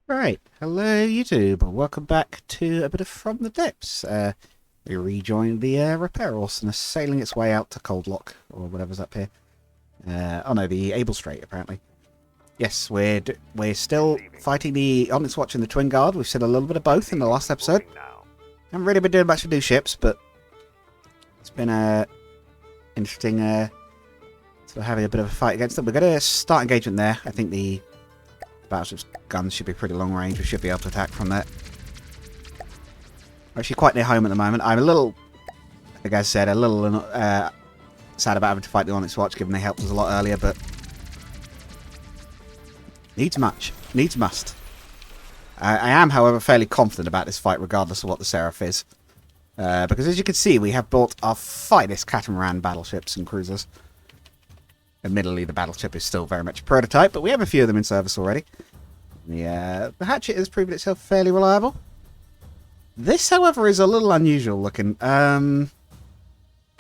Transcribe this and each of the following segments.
Right, hello YouTube, and welcome back to a bit of From the Depths. We rejoined the repair Orson, sailing its way out to Cold Lock, or whatever's up here. Oh no, the Able Strait, apparently. Yes, we're still fighting the Onyx Watch and the Twin Guard. We've seen a little bit of both in the last episode. Haven't really been doing much with new ships, but it's been interesting sort of having a bit of a fight against them. We're going to start engagement there. I think the battleship's guns should be pretty long range. We should be able to attack from that. We're actually quite near home at the moment. I'm a little, like I said, a little sad about having to fight the Onyx Watch, given they helped us a lot earlier, but needs must. I am, however, fairly confident about this fight, regardless of what the Seraph is. Because as you can see, we have built our finest catamaran battleships and cruisers. Admittedly, the battleship is still very much a prototype, but we have a few of them in service already. The hatchet has proven itself fairly reliable. This, however, is a little unusual looking.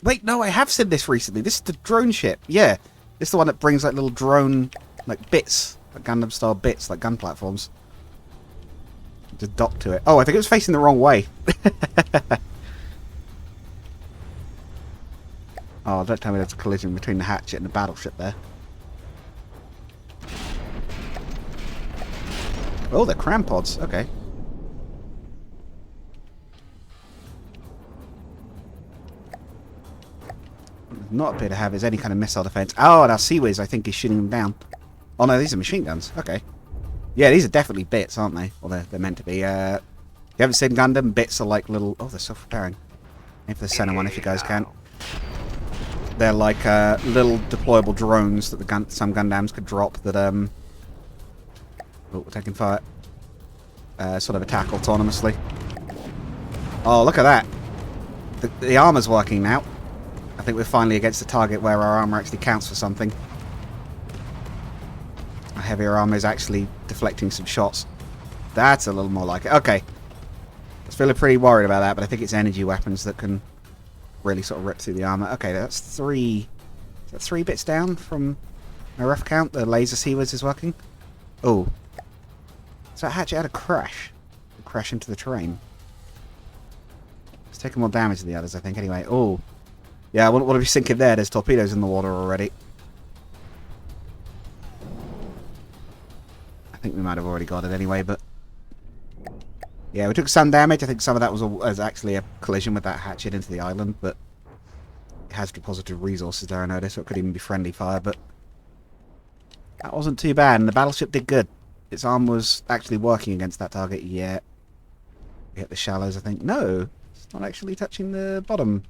Wait, no, I have seen this recently. This is the drone ship. Yeah, this is the one that brings like little drone, like bits, like Gundam-style bits, like gun platforms. Just dock to it. Oh, I think it was facing the wrong way. Oh, don't tell me there's a collision between the hatchet and the battleship there. Oh, they're crampods. Okay. Not appear to have is any kind of missile defense. Oh, and our Seaways, I think, is shooting them down. Oh no, these are machine guns. Okay. Yeah, these are definitely bits, aren't they? Well, they're meant to be. If you haven't seen Gundam, bits are like little... Oh, they're self-repairing. Aim for the center one if you guys can. They're like little deployable drones that some Gundams could drop that... Oh, we're taking fire. Sort of attack autonomously. Oh, look at that. The armor's working now. I think we're finally against the target where our armor actually counts for something. Our heavier armor is actually deflecting some shots. That's a little more like it. Okay. I was feeling pretty worried about that, but I think it's energy weapons that can really sort of rip through the armor. Okay, that's three... Is that 3 bits down from my ref count? The laser Seawards is working. Oh. So that hatchet had a crash. A crash into the terrain. It's taking more damage than the others, I think. Anyway, oh. Yeah, I wouldn't want to be sinking there. There's torpedoes in the water already. I think we might have already got it anyway, but... Yeah, we took some damage. I think some of that was actually a collision with that hatchet into the island, but... It has deposited resources there, I noticed, so it could even be friendly fire, but... That wasn't too bad, and the battleship did good. Its arm was actually working against that target. Yeah. We hit the shallows, I think. No! It's not actually touching the bottom.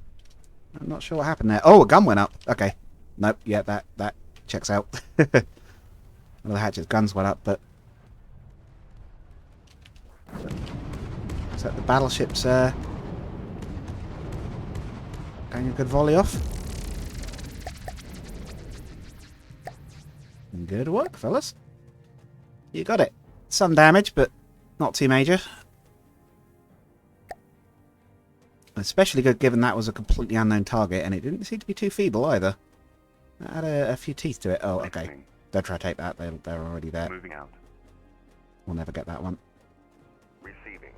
I'm not sure what happened there. Oh, a gun went up. Okay. Nope. Yeah, that checks out. One of the hatchet's guns went up, but... So the battleship's going a good volley off. Good work, fellas. You got it. Some damage, but not too major. Especially good given that was a completely unknown target, and it didn't seem to be too feeble either. It had a few teeth to it. Oh, okay. Don't try to take that. They're already there. Moving out. We'll never get that one. Receiving.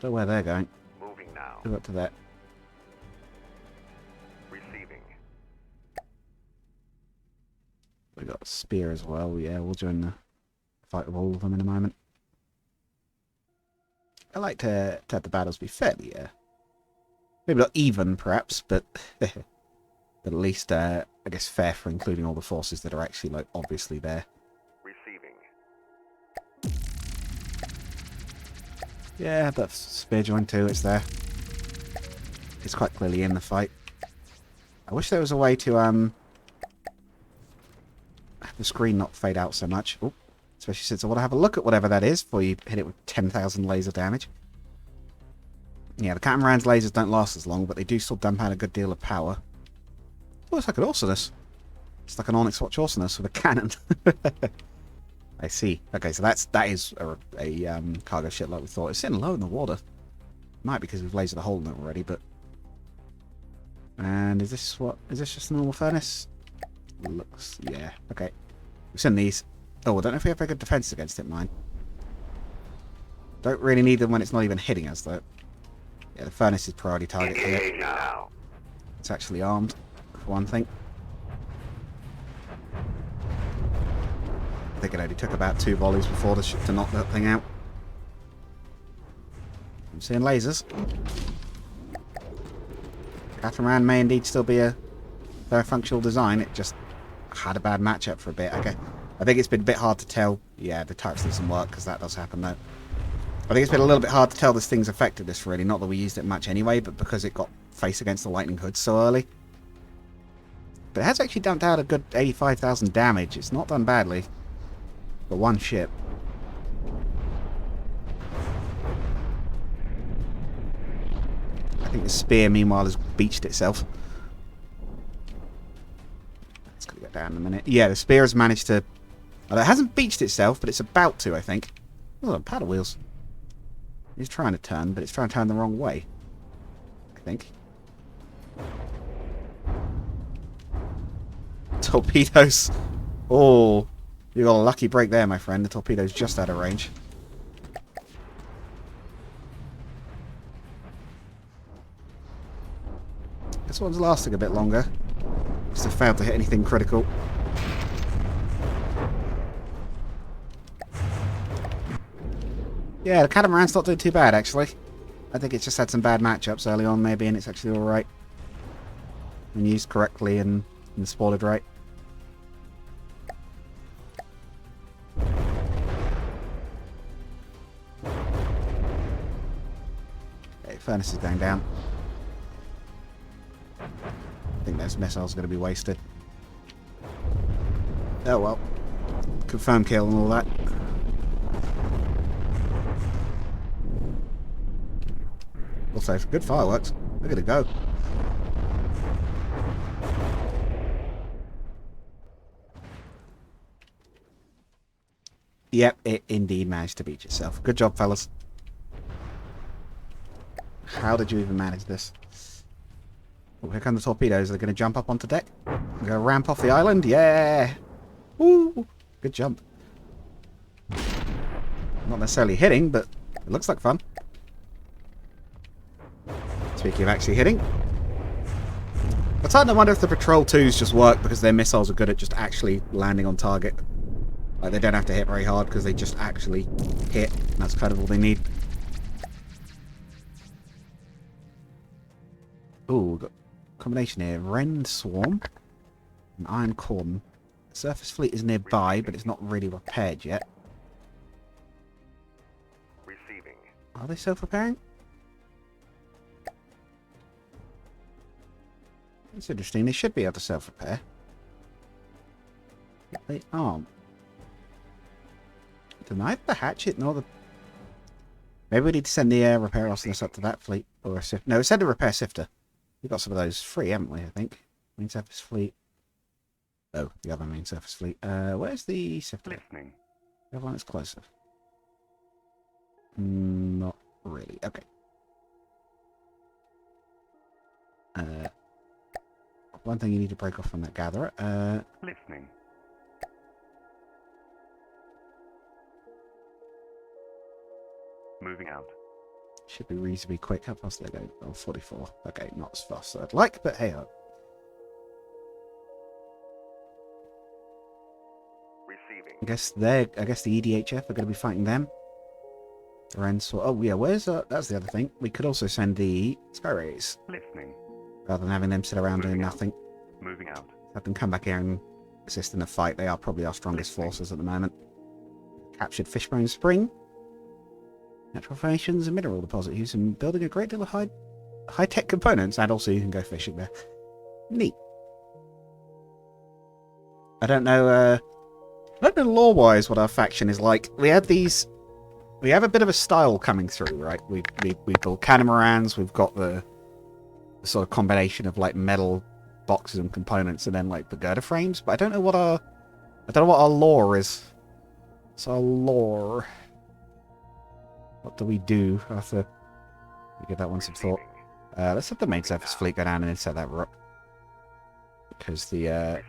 Don't know where they're going. Moving now. Go up to that. Receiving. We got a spear as well. Yeah, we'll join the fight with all of them in a moment. I like to have the battles be fairly, maybe not even, perhaps, but but at least, I guess, fair for including all the forces that are actually, like, obviously there. Receiving. Yeah, that's spear join too. It's there. It's quite clearly in the fight. I wish there was a way to have the screen not fade out so much. Oh. Especially since I want to have a look at whatever that is before you hit it with 10,000 laser damage. Yeah, the Catamaran's lasers don't last as long, but they do still dump out a good deal of power. Oh, it's like an Awesomeness. It's like an Onyx Watch Awesomeness with a cannon. I see. Okay, so that is a cargo ship like we thought. It's sitting low in the water. Might be because we've lasered a hole in it already, but... And is this what... Is this just a normal furnace? Looks... Yeah, okay. We've seen these. Oh, I don't know if we have very good defense against it, mine. Don't really need them when it's not even hitting us, though. Yeah, the furnace is priority target here. Engaging now. It's actually armed, for one thing. I think it only took about 2 volleys before to knock that thing out. I'm seeing lasers. Catamaran may indeed still be a very functional design. It just had a bad matchup for a bit. Okay. I think it's been a bit hard to tell. Yeah, the turrets need some work, because that does happen, though. I think it's been a little bit hard to tell this thing's effectiveness, really. Not that we used it much anyway, but because it got faced against the lightning hood so early. But it has actually dumped out a good 85,000 damage. It's not done badly. For one ship. I think the spear, meanwhile, has beached itself. It's going to go down in a minute. Yeah, the spear has managed to... Well, it hasn't beached itself, but it's about to, I think. Oh, paddle wheels. It's trying to turn, but it's trying to turn the wrong way. I think. Torpedoes. Oh, you got a lucky break there, my friend. The torpedo's just out of range. This one's lasting a bit longer. Just have failed to hit anything critical. Yeah, the catamaran's not doing too bad, actually. I think it's just had some bad matchups early on, maybe, and it's actually alright. When used correctly and spoiled right. Okay, furnace is going down. I think those missiles are going to be wasted. Oh well. Confirm kill and all that. Also, good fireworks. Look at it go. Yep, it indeed managed to beat itself. Good job, fellas. How did you even manage this? Oh, here come the torpedoes. They're going to jump up onto deck. They're going to ramp off the island. Yeah! Woo! Good jump. Not necessarily hitting, but it looks like fun. Speaking of actually hitting. I'm starting to wonder if the Patrol 2s just work because their missiles are good at just actually landing on target. Like, they don't have to hit very hard because they just actually hit. And that's kind of all they need. Ooh, we've got a combination here. Wren Swarm and Iron Cordon. The surface fleet is nearby, but it's not really repaired yet. Receiving. Are they self-repairing? That's interesting. They should be able to self-repair. But they aren't. Neither the hatchet nor the... Maybe we need to send the repair arsonist up to that fleet. Or a sift. No, send a repair sifter. We've got some of those free, haven't we, I think? Main surface fleet. Oh, the other main surface fleet. Where's the sifter? Listening. The other one that's closer. Not really. Okay. One thing you need to break off from that gatherer. Listening. Moving out. Should be reasonably quick. How fast do they go? Oh, 44. Okay, not as fast as I'd like, but hey ho. Receiving. I guess the EDHF are going to be fighting them. Oh yeah, where's that's the other thing. We could also send the Sky Rays Listening. rather than having them sit around doing nothing. Moving out. Have them come back here and assist in the fight. They are probably our strongest forces at the moment. Captured Fishbone Spring. Natural formations and mineral deposit used in building a great deal of high-tech components, and also you can go fishing there. Neat. I don't know lore-wise what our faction is like. We have a bit of a style coming through, right? We build catamarans, we've got the sort of combination of like metal boxes and components and then like the girder frames, but I don't know what our lore is. It's our lore. What do we do after we give that one some thought? Let's have the main surface fleet go down and set that up. Because the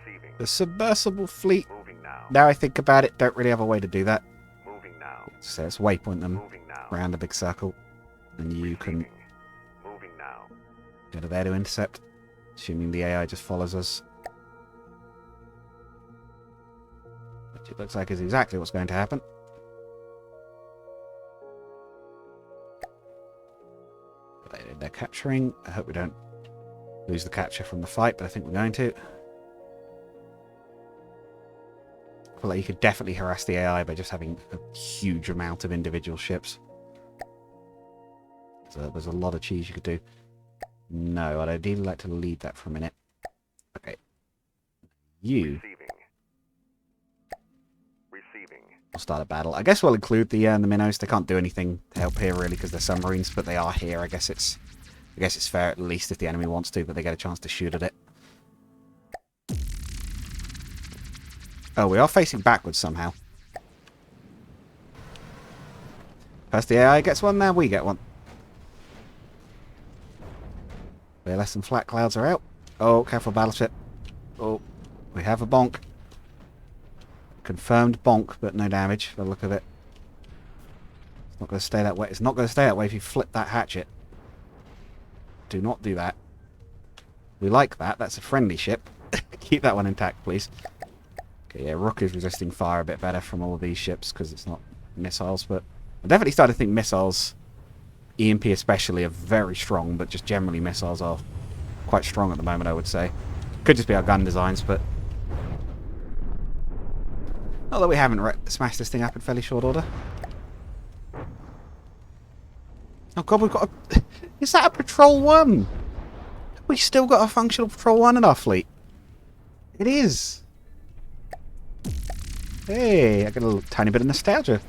submersible fleet Moving now. Now I think about it, don't really have a way to do that. Moving now. So let's waypoint them Moving now. around a big circle. And you can Receiving. Moving now. go to there to intercept. Assuming the AI just follows us. Which it looks like is exactly what's going to happen. They're capturing. I hope we don't lose the capture from the fight, but I think we're going to. I feel like you could definitely harass the AI by just having a huge amount of individual ships. So there's a lot of cheese you could do. No, I'd ideally like to leave that for a minute. Okay. You Receiving. will start a battle. I guess we'll include the minnows. They can't do anything to help here really because they're submarines, but they are here. I guess it's fair at least if the enemy wants to, but they get a chance to shoot at it. Oh, we are facing backwards somehow. First the AI gets one, now we get one. We're less than flat clouds are out. Oh, careful battleship. Oh, we have a bonk. Confirmed bonk, but no damage by the look of it. It's not going to stay that way. It's not going to stay that way if you flip that hatchet. Do not do that. We like that. That's a friendly ship. Keep that one intact, please. Okay, yeah, Rook is resisting fire a bit better from all of these ships because it's not missiles, but I'm definitely starting to think missiles, EMP especially, are very strong, but just generally missiles are quite strong at the moment, I would say. Could just be our gun designs, but not that we haven't smashed this thing up in fairly short order. Oh god, we've got a... Is that a Patrol 1? We still got a functional Patrol 1 in our fleet. It is. Hey, I got a little tiny bit of nostalgia.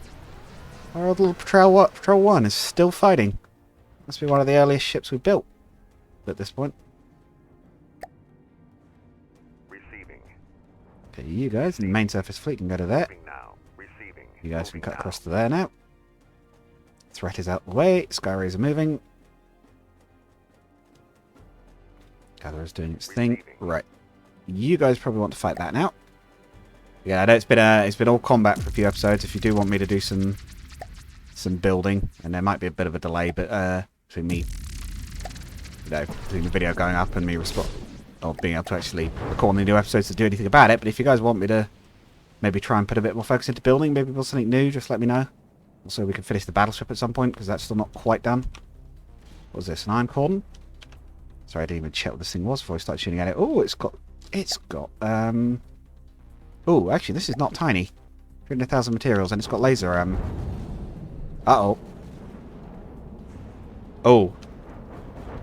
Our old little Patrol 1 is still fighting. Must be one of the earliest ships we built at this point. Receiving. Okay, you guys in the main surface fleet can go to there. Moving now. Receiving. You guys can Moving cut now. across to there now. Threat is out the way. Skyrays are moving. Gatherer's doing its thing. Receiving. Right. You guys probably want to fight that now. Yeah, I know it's been all combat for a few episodes. If you do want me to do some building, and there might be a bit of a delay, but between me, between the video going up and me or being able to actually record the new episodes to do anything about it. But if you guys want me to maybe try and put a bit more focus into building, maybe build something new, just let me know. Also, we can finish the battleship at some point because that's still not quite done. What was this? An iron cordon? Sorry, I didn't even check what this thing was before I started shooting at it. Oh, it's got. Oh, actually, this is not tiny. 300,000 materials, and it's got laser. Uh-oh. Oh.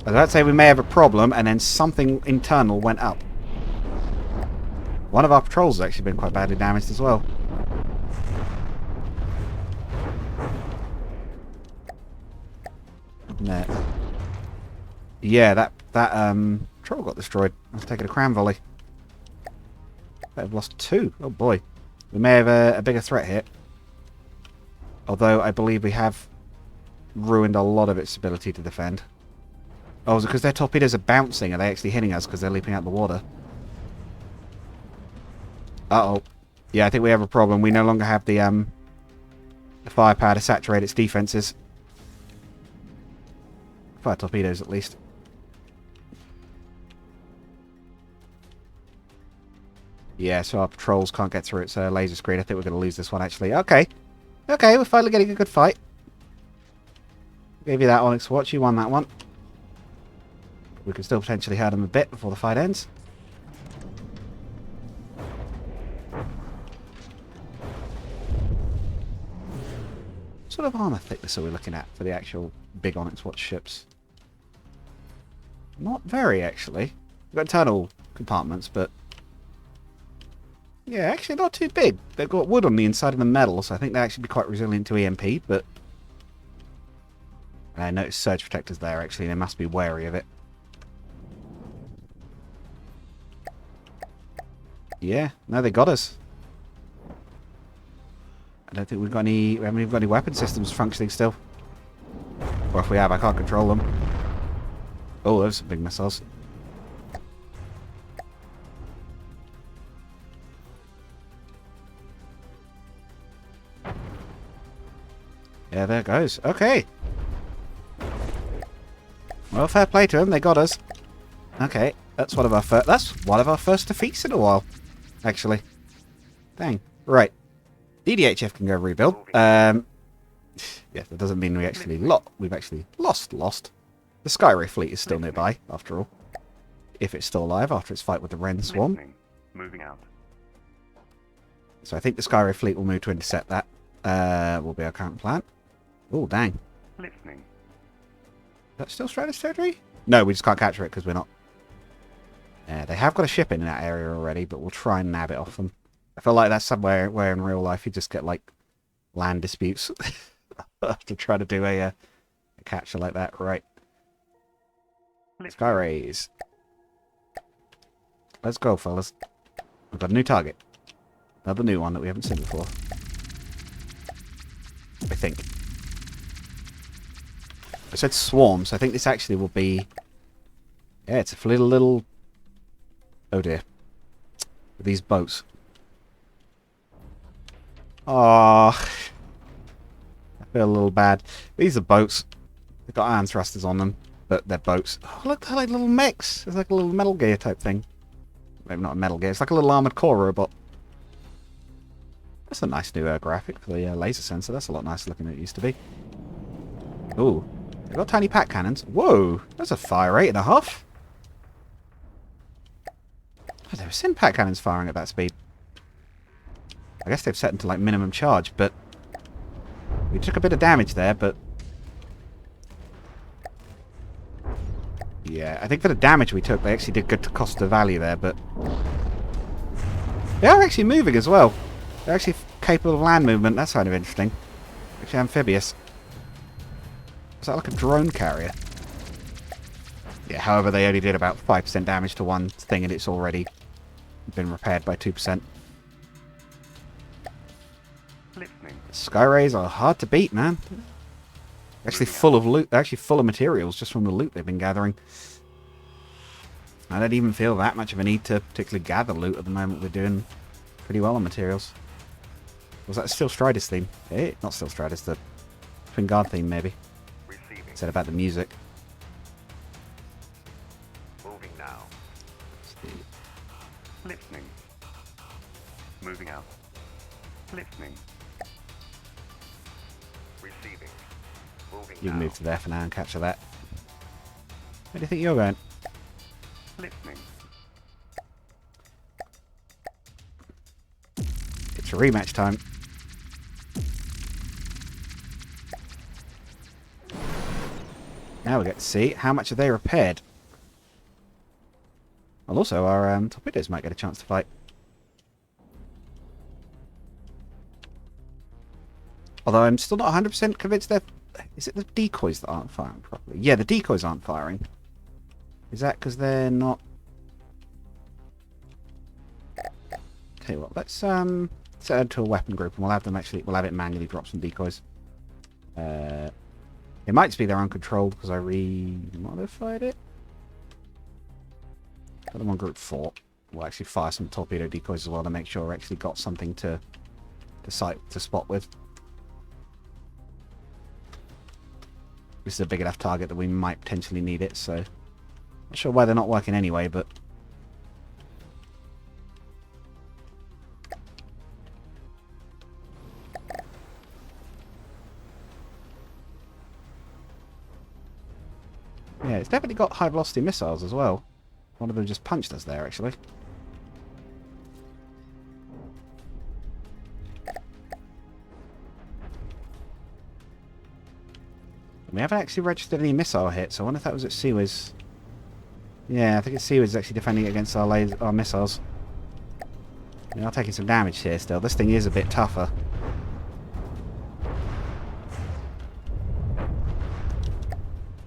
I was about to say we may have a problem, and then something internal went up. One of our patrols has actually been quite badly damaged as well. No. Yeah, that patrol got destroyed. I've taken a cram volley. I've lost 2. Oh boy. We may have a bigger threat here. Although I believe we have ruined a lot of its ability to defend. Oh, is it because their torpedoes are bouncing? Are they actually hitting us because they're leaping out the water? Uh-oh. Yeah, I think we have a problem. We no longer have the firepower to saturate its defenses. Fire torpedoes, at least. Yeah, so our patrols can't get through its laser screen. I think we're going to lose this one, actually. Okay. Okay, we're finally getting a good fight. Gave you that Onyx Watch. You won that one. We can still potentially hurt them a bit before the fight ends. What sort of armor thickness are we looking at for the actual big Onyx Watch ships? Not very, actually. We've got internal compartments, but... yeah, actually not too big. They've got wood on the inside of the metal, so I think they'll actually be quite resilient to EMP, but... and I noticed surge protectors there, actually. They must be wary of it. Yeah, no, they got us. I don't think we've got any... we haven't even got any weapon systems functioning still. Or if we have, I can't control them. Oh, those are some big missiles. Yeah, there it goes. Okay. Well, fair play to them. They got us. Okay, that's one of our first defeats in a while, actually. Dang. Right. DDHF can go rebuild. Yeah, that doesn't mean we've actually lost. The Skyray fleet is still nearby, after all. If it's still alive after its fight with the Wren Swarm. Listening. Moving out. So I think the Skyray fleet will move to intercept that. Will be our current plan. Oh, dang. Listening. Is that still Stratus territory? No, we just can't capture it because we're not. They have got a ship in that area already, but we'll try and nab it off them. I feel like that's somewhere where in real life you just get, like, land disputes to try to do a capture like that. Right. Skyrays. Let's go, fellas. We've got a new target. Another new one that we haven't seen before. I think. I said swarm, so I think this actually will be... Yeah, it's a little... Oh dear. These boats. Oh, I feel a little bad. These are boats. They've got iron thrusters on them, but they're boats. Oh, look, they're like little mechs. It's like a little Metal Gear type thing. Maybe not a Metal Gear. It's like a little armored core robot. That's a nice new graphic for the laser sensor. That's a lot nicer looking than it used to be. Ooh, they've got tiny pack cannons. Whoa, that's a fire rate and a half. I've never seen pack cannons firing at that speed. I guess they've set them to like minimum charge, but we took a bit of damage there, but yeah, I think for the damage we took, they actually did good to cost of value there, but they are actually moving as well. They're actually capable of land movement. That's kind of interesting. Actually amphibious. Is that like a drone carrier? Yeah, however, they only did about 5% damage to one thing, and it's already been repaired by 2%. Listening. Skyrays are hard to beat, man. Actually full of loot. They're actually full of materials just from the loot they've been gathering. I don't even feel that much of a need to particularly gather loot at the moment. We're doing pretty well on materials. Was that Steel Strider's theme? Eh, not Steel Strider's, the Twin Guard theme, maybe. Receiving. Said about the music. Moving now. Let's see. Listening. Moving out. Listening. Receiving. Moving You can now. move to there for now and capture that. Where do you think you're going? Listening. It's a rematch time. Now we get to see how much have they repaired. Well, also our torpedoes might get a chance to fight. Although I'm still not 100% convinced they're... Is it the decoys that aren't firing properly? Yeah, the decoys aren't firing. Is that because they're not... Tell you what, let's set it to a weapon group and we'll have them actually... We'll have it manually drop some decoys. It might just be they're uncontrolled because I re-modified it. Put them on group 4. We'll actually fire some torpedo decoys as well to make sure we actually got something to spot with. This is a big enough target that we might potentially need it, so... Not sure why they're not working anyway, but... Yeah, it's definitely got high velocity missiles as well. One of them just punched us there, actually. We haven't actually registered any missile hits. I wonder if that was at Seawiz. Yeah, I think it's Seawiz actually defending against our missiles. We are taking some damage here still. This thing is a bit tougher.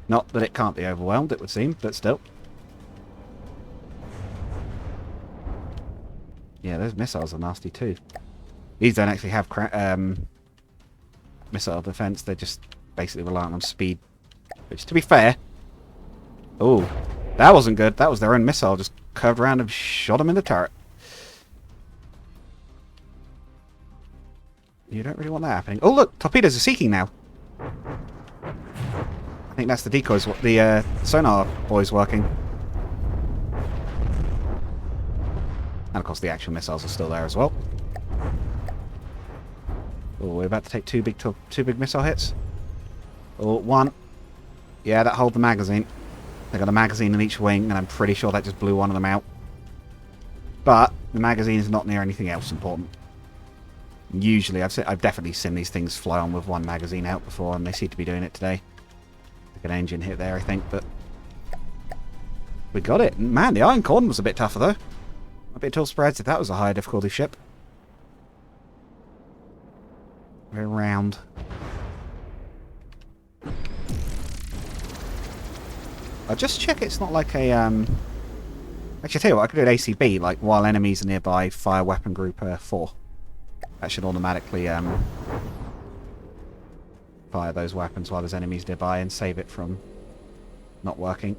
Not that it can't be overwhelmed, it would seem, but still. Yeah, those missiles are nasty too. These don't actually have missile defense. They're just basically reliant on speed. Which, to be fair... Oh, that wasn't good. That was their own missile. Just curved around and shot them in the turret. You don't really want that happening. Oh, look! Torpedoes are seeking now. think that's the decoys, the sonar boys working. And of course the actual missiles are still there as well. Oh, we're about to take two big missile hits. Oh, one. Yeah, that hold the magazine. They got a magazine in each wing, and I'm pretty sure that just blew one of them out. But the magazine is not near anything else important. Usually, I've definitely seen these things fly on with one magazine out before, and they seem to be doing it today. Like an engine hit there, I think, but we got it. Man, the Iron Corn was a bit tougher though. I'd be at all surprised if that was a higher difficulty ship. Very round. I'll just check it's not like a actually, tell you what, I could do an ACB, like while enemies are nearby, fire weapon group 4. That should automatically fire those weapons while there's enemies nearby and save it from not working.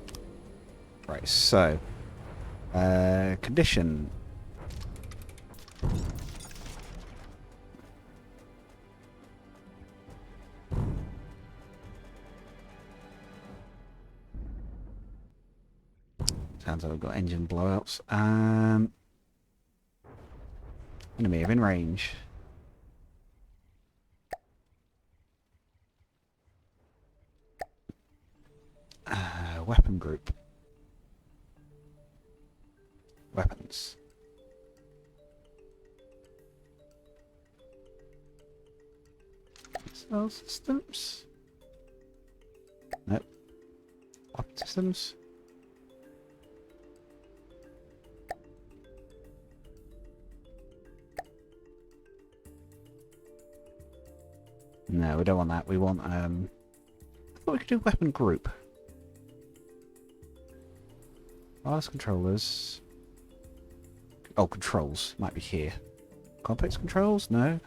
Right, so condition. Sounds like we've got engine blowouts. Enemy in range. Weapon group. Weapons. Missile systems. Nope. Weapon systems. No, we don't want that. We want, I thought we could do weapon group. Wireless controllers. Oh, controls. Might be here. Complex controls? No.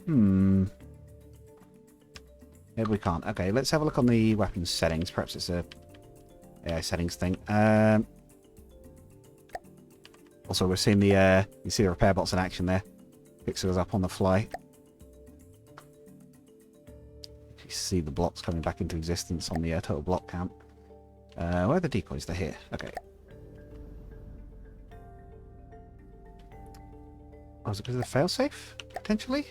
Maybe we can't. Okay, let's have a look on the weapons settings. Perhaps it's a AI settings thing. Also, we're seeing the you see the repair bots in action there. Fixing us up on the fly. You see the blocks coming back into existence on the total block count. Where are the decoys? They're here. Okay. Oh, is it because of the failsafe? Potentially?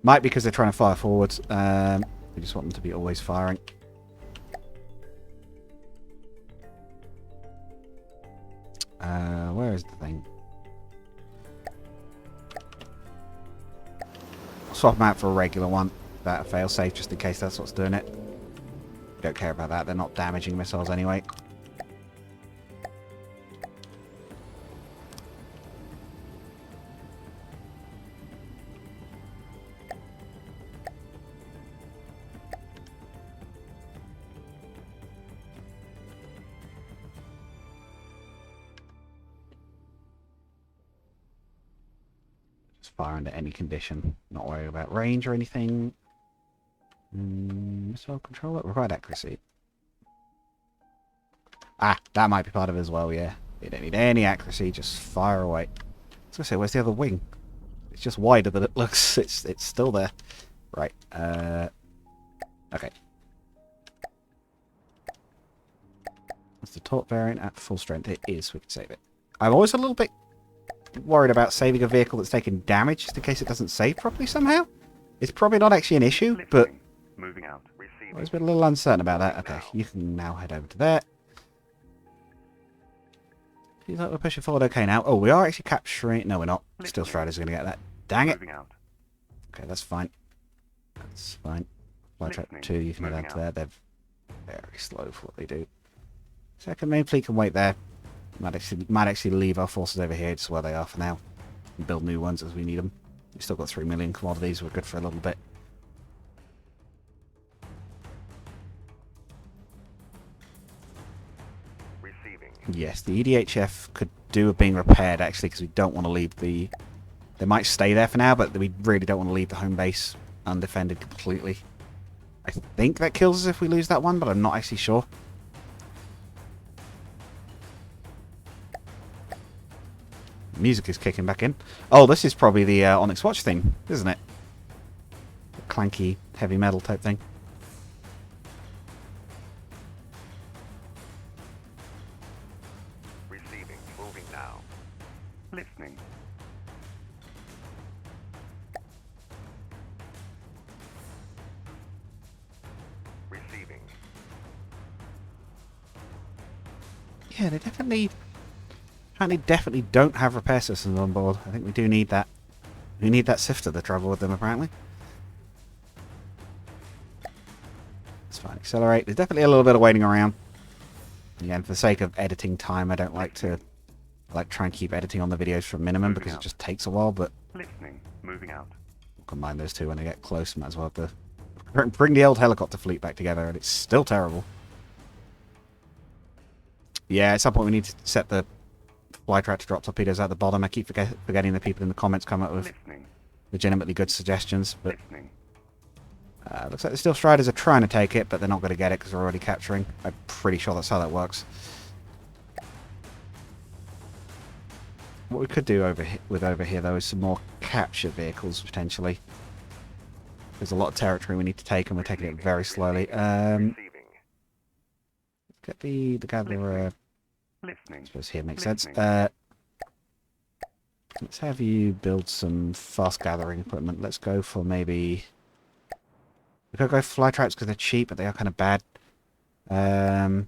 Might be because they're trying to fire forwards. We just want them to be always firing. Where is the thing? I'll swap them out for a regular one. That a failsafe, just in case that's what's doing it. Don't care about that. They're not damaging missiles anyway. Fire under any condition. Not worried about range or anything. Missile controller. Required accuracy. Ah, that might be part of it as well, yeah. You don't need any accuracy, just fire away. I was going to say, where's the other wing? It's just wider than it looks. It's still there. Right. Okay. That's the torque variant at full strength. It is. We can save it. I'm always a little bit worried about saving a vehicle that's taken damage just in case it doesn't save properly somehow. It's probably not actually an issue, but moving out. Receiving. I was a little uncertain about that. Okay, you can now head over to there. Feels like we're pushing forward okay now. Oh, we are actually capturing... No, we're not. Steel Strider's going to get that. Dang it. Moving out. Okay, that's fine. That's fine. Flight Trap 2, you can head down to there. They're very slow for what they do. Second main fleet can wait there. Might actually leave our forces over here just where they are for now. And build new ones as we need them. We've still got 3 million commodities. We're good for a little bit. Receiving. Yes, the EDHF could do with being repaired actually, because we don't want to leave the... They might stay there for now, but we really don't want to leave the home base undefended completely. I think that kills us if we lose that one, but I'm not actually sure. music is kicking back in. Oh, this is probably the Onyx Watch thing, isn't it? The clanky, heavy metal type thing. Receiving. Moving now. Listening. Receiving. Yeah, they definitely don't have repair systems on board. I think we do need that. We need that sifter to travel with them, apparently. It's fine. Accelerate. There's definitely a little bit of waiting around. Again, for the sake of editing time, I don't like to... I like try and keep editing on the videos for a minimum because it just takes a while, but... Listening. Moving out. We'll combine those two when they get close. Might as well have to bring the old helicopter fleet back together, and it's still terrible. Yeah, at some point we need to set the flytrap to drop torpedoes at the bottom. I keep forgetting the people in the comments come up with Listening. legitimately good suggestions, but Listening. looks like the Steel Striders are trying to take it, but they're not going to get it because they're already capturing. I'm pretty sure that's how that works. What we could do over here, though, is some more capture vehicles, potentially. There's a lot of territory we need to take, and we're taking it very slowly. Receiving. Get the gatherer... Listening. I suppose here makes sense. Listening. Let's have you build some fast gathering equipment. Let's go for maybe... We could go fly traps because they're cheap, but they are kind of bad. Have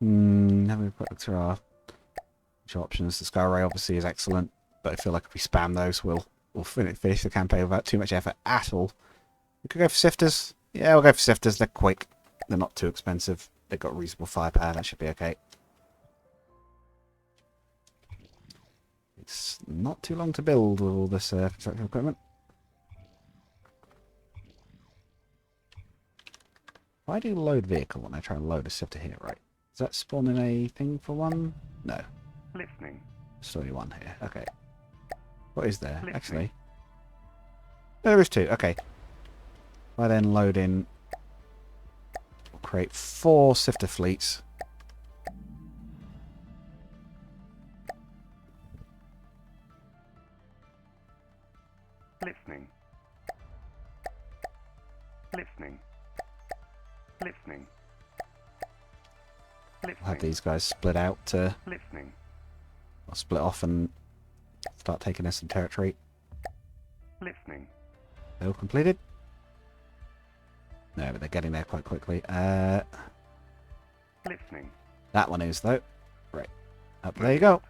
we put through our options? The Sky Ray obviously is excellent, but I feel like if we spam those, we'll finish the campaign without too much effort at all. We could go for sifters. Yeah, we'll go for sifters. They're quick. They're not too expensive. They've got reasonable firepower. That should be okay. It's not too long to build with all this construction equipment. Why do load vehicle when I try and load a sifter here, right? Is that spawning a thing for one? No. Listening. There's only one here. Okay. What is there? Listening. Actually. There is two. Okay. If I then load in... We'll create 4 sifter fleets. Listening. Listening. Listening. We'll have Listening. these guys split out to... Listening. I'll split off and start taking in some territory. Listening. All completed? No, but they're getting there quite quickly. Listening. That one is, though. Right. Up there you go.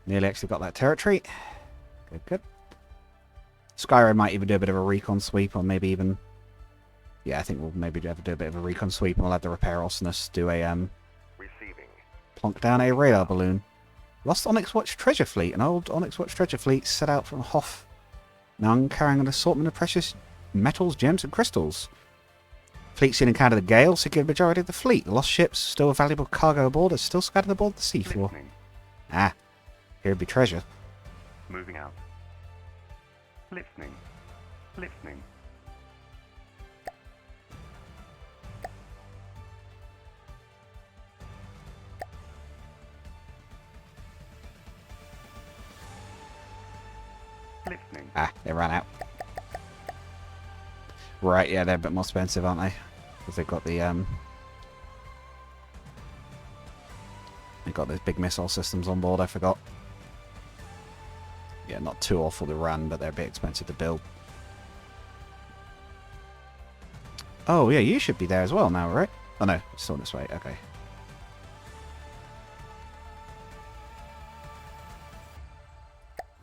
Nearly actually got that territory. Good, good. Skyrim might even do a bit of a recon sweep, or maybe even... Yeah, I think we'll maybe have to do a bit of a recon sweep, and we'll have the repair awesomeness do a, Receiving. plonk down a radar balloon. Lost Onyx Watch treasure fleet. An old Onyx Watch treasure fleet set out from Hoth. Now carrying an assortment of precious metals, gems, and crystals. Fleet seen encountered the gale, secured the majority of the fleet. The lost ships, still with valuable cargo aboard, are still scattered aboard the seafloor. Listening. Ah, here'd be treasure. Moving out. Listening. Listening. Listening. Ah, they ran out. Right, yeah, they're a bit more expensive, aren't they? Because they've got the they've got those big missile systems on board. I forgot. Yeah, not too awful to run, but they're a bit expensive to build. Oh yeah, you should be there as well now, right? Oh no, it's still this way. Okay.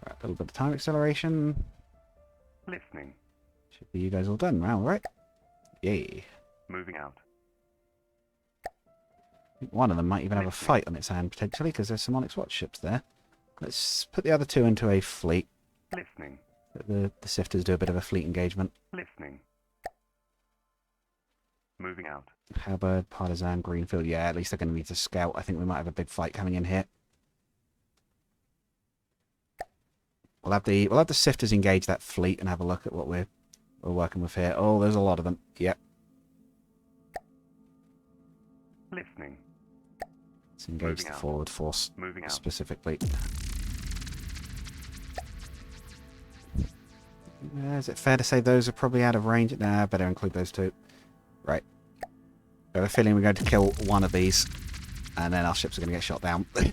Right, a little bit of time acceleration. Listening. Should be you guys all done now, right? Yay. Moving out. I think one of them might even have a fight on its hand, potentially, because there's some Onyx Watch ships there. Let's put the other two into a fleet. Listening. The sifters do a bit of a fleet engagement. Listening. Moving out. Halberd, Partisan, Greenfield. Yeah, at least they're going to need to scout. I think we might have a big fight coming in here. We'll have the sifters engage that fleet and have a look at what we're working with here. Oh, there's a lot of them. Yep. Listening. Let's engage Moving the out. forward force Moving out. specifically. Is it fair to say those are probably out of range? Nah, better include those two. Right. I have a feeling we're going to kill one of these, and then our ships are going to get shot down. I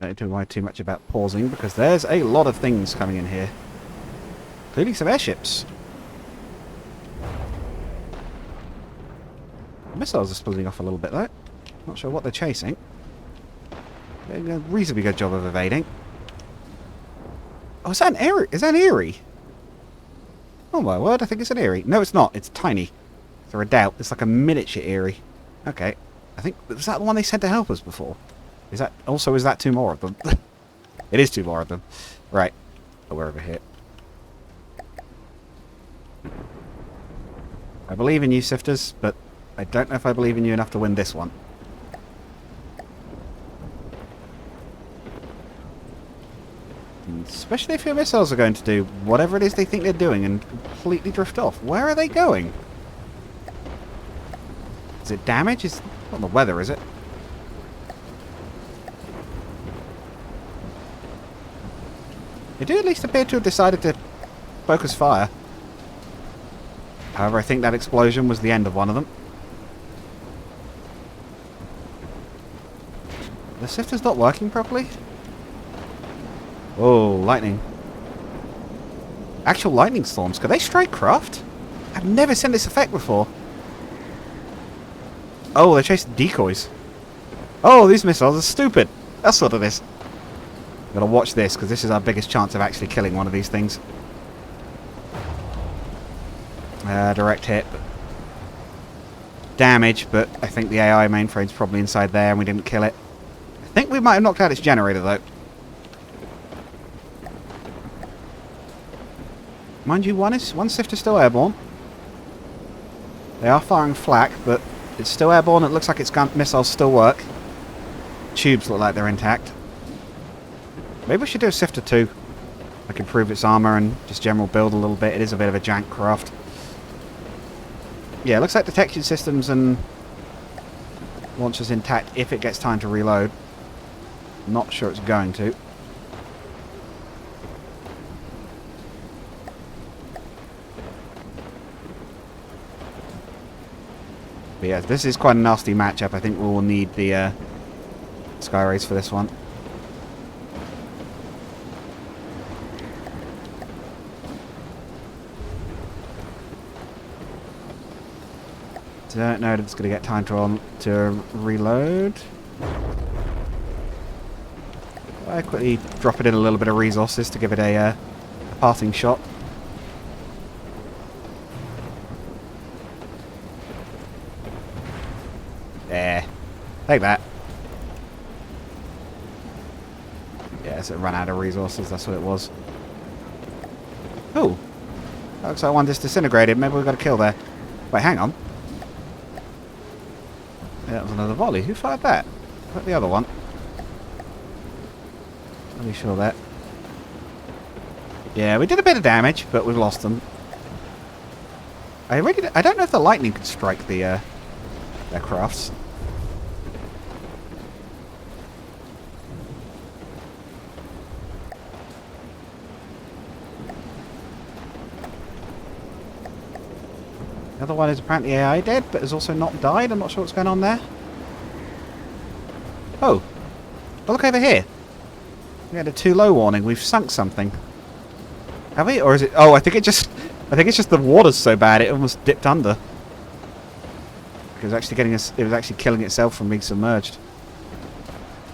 don't need to worry too much about pausing, because there's a lot of things coming in here. Including some airships. The missiles are splitting off a little bit, though. Not sure what they're chasing. They're doing a reasonably good job of evading. Oh, is that an Eerie? Is that an Eerie? Oh my word, I think it's an Eerie. No, it's not. It's tiny. It's a Redoubt. It's like a miniature Eerie. Okay. I think... Was that the one they sent to help us before? Is that... Also, is that two more of them? It is two more of them. Right. Oh, we're over here. I believe in you, Sifters, but I don't know if I believe in you enough to win this one. Especially if your missiles are going to do whatever it is they think they're doing and completely drift off. Where are they going? Is it damage? It's not the weather, is it? They do at least appear to have decided to focus fire. However, I think that explosion was the end of one of them. The sifter's not working properly? Oh, lightning. Actual lightning storms. Could they strike craft? I've never seen this effect before. Oh, they're chasing decoys. Oh, these missiles are stupid. That's what it is. I'm going to watch this, because this is our biggest chance of actually killing one of these things. Direct hit. Damage, but I think the AI mainframe's probably inside there and we didn't kill it. I think we might have knocked out its generator, though. Mind you, one sifter's still airborne. They are firing flak, but it's still airborne. It looks like its gun missiles still work. Tubes look like they're intact. Maybe we should do a sifter too. Like improve its armor and just general build a little bit. It is a bit of a jank craft. Yeah, it looks like detection systems and launchers intact if it gets time to reload. Not sure it's going to. But yeah, this is quite a nasty matchup. I think we will need the Sky Rays for this one. Don't know if it's going to get time to reload. I quickly drop it in a little bit of resources to give it a passing shot. There. Take that. Yeah, so it ran out of resources, that's what it was. Oh! That looks like one just disintegrated. Maybe we've got a kill there. Wait, hang on. Yeah, that was another volley. Who fired that? Was that the other one? Pretty sure that. Yeah, we did a bit of damage, but we've lost them. I don't know if the lightning could strike their crafts. The other one is apparently AI dead, but has also not died. I'm not sure what's going on there. Oh. Oh, look over here. We had a too low warning. We've sunk something. Have we? Or is it... Oh, I think it's just the water's so bad it almost dipped under. It was actually it was actually killing itself from being submerged.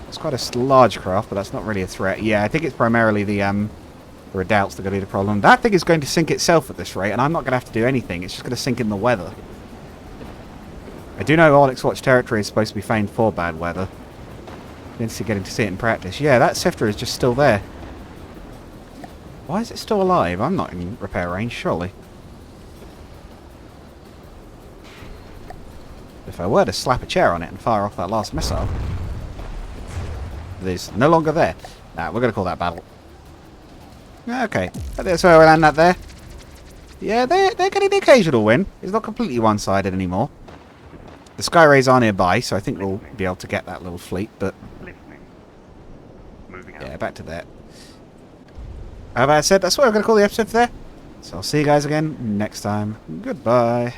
It's quite a large craft, but that's not really a threat. Yeah, I think it's primarily the redoubts that are going to be the problem. That thing is going to sink itself at this rate, and I'm not going to have to do anything. It's just going to sink in the weather. I do know Onyx Watch territory is supposed to be famed for bad weather. Interested getting to see it in practice. Yeah, that Sifter is just still there. Why is it still alive? I'm not in repair range, surely. If I were to slap a chair on it and fire off that last missile, it is no longer there. Nah, we're going to call that battle. Okay, so we'll land that there. Yeah, they're getting the occasional win. It's not completely one-sided anymore. The Skyrays are nearby, so I think we'll be able to get that little fleet, but... Listening. Moving out. Yeah, back to that. How about I said, that's what I'm going to call the episode for there. So I'll see you guys again next time. Goodbye.